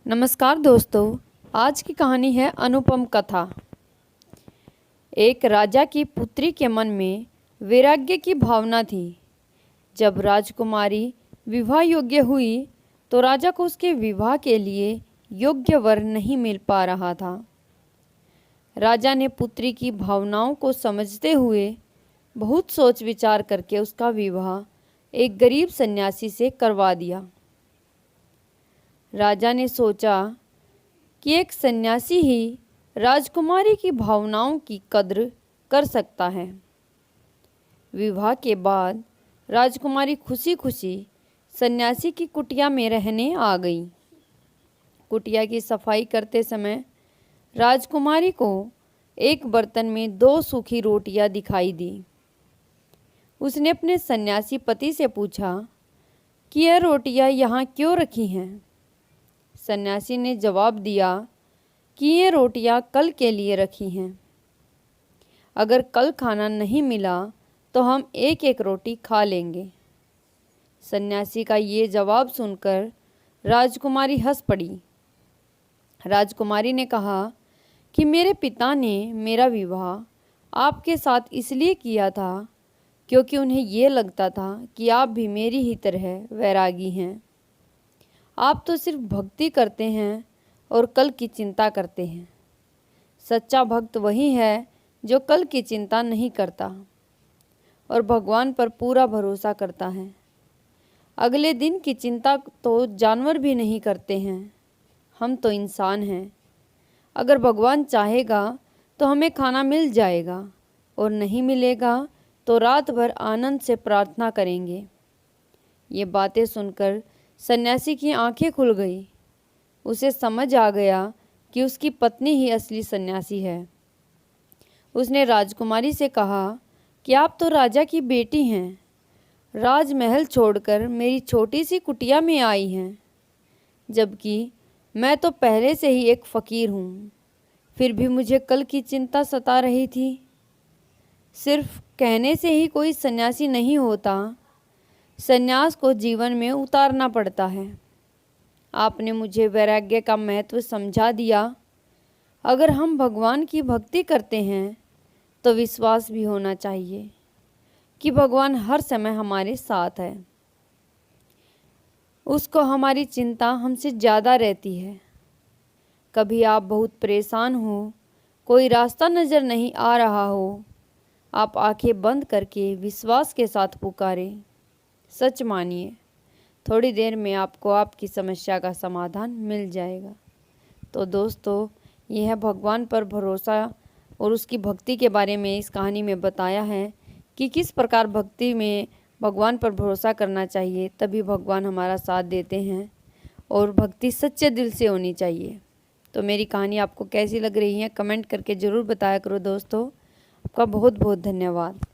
नमस्कार दोस्तों, आज की कहानी है अनुपम कथा। एक राजा की पुत्री के मन में वैराग्य की भावना थी। जब राजकुमारी विवाह योग्य हुई तो राजा को उसके विवाह के लिए योग्य वर नहीं मिल पा रहा था। राजा ने पुत्री की भावनाओं को समझते हुए बहुत सोच विचार करके उसका विवाह एक गरीब सन्यासी से करवा दिया। राजा ने सोचा कि एक सन्यासी ही राजकुमारी की भावनाओं की कद्र कर सकता है। विवाह के बाद राजकुमारी खुशी खुशी सन्यासी की कुटिया में रहने आ गई। कुटिया की सफाई करते समय राजकुमारी को एक बर्तन में 2 सूखी रोटियां दिखाई दी। उसने अपने सन्यासी पति से पूछा कि यह रोटियां यहाँ क्यों रखी हैं। सन्यासी ने जवाब दिया कि ये रोटियां कल के लिए रखी हैं। अगर कल खाना नहीं मिला तो हम एक एक रोटी खा लेंगे। सन्यासी का ये जवाब सुनकर राजकुमारी हंस पड़ी। राजकुमारी ने कहा कि मेरे पिता ने मेरा विवाह आपके साथ इसलिए किया था क्योंकि उन्हें ये लगता था कि आप भी मेरी ही तरह वैरागी हैं। आप तो सिर्फ भक्ति करते हैं और कल की चिंता करते हैं। सच्चा भक्त वही है जो कल की चिंता नहीं करता और भगवान पर पूरा भरोसा करता है। अगले दिन की चिंता तो जानवर भी नहीं करते हैं, हम तो इंसान हैं। अगर भगवान चाहेगा तो हमें खाना मिल जाएगा और नहीं मिलेगा तो रात भर आनंद से प्रार्थना करेंगे। ये बातें सुनकर सन्यासी की आंखें खुल गई। उसे समझ आ गया कि उसकी पत्नी ही असली सन्यासी है। उसने राजकुमारी से कहा कि आप तो राजा की बेटी हैं, राजमहल छोड़कर मेरी छोटी सी कुटिया में आई हैं, जबकि मैं तो पहले से ही एक फ़कीर हूँ। फिर भी मुझे कल की चिंता सता रही थी। सिर्फ कहने से ही कोई सन्यासी नहीं होता, सन्यास को जीवन में उतारना पड़ता है। आपने मुझे वैराग्य का महत्व समझा दिया। अगर हम भगवान की भक्ति करते हैं तो विश्वास भी होना चाहिए कि भगवान हर समय हमारे साथ है। उसको हमारी चिंता हमसे ज़्यादा रहती है। कभी आप बहुत परेशान हो, कोई रास्ता नज़र नहीं आ रहा हो, आप आंखें बंद करके विश्वास के साथ पुकारें। सच मानिए, थोड़ी देर में आपको आपकी समस्या का समाधान मिल जाएगा। तो दोस्तों, यह है भगवान पर भरोसा और उसकी भक्ति के बारे में इस कहानी में बताया है कि किस प्रकार भक्ति में भगवान पर भरोसा करना चाहिए, तभी भगवान हमारा साथ देते हैं और भक्ति सच्चे दिल से होनी चाहिए। तो मेरी कहानी आपको कैसी लग रही है कमेंट करके ज़रूर बताया करो दोस्तों। आपका बहुत बहुत धन्यवाद।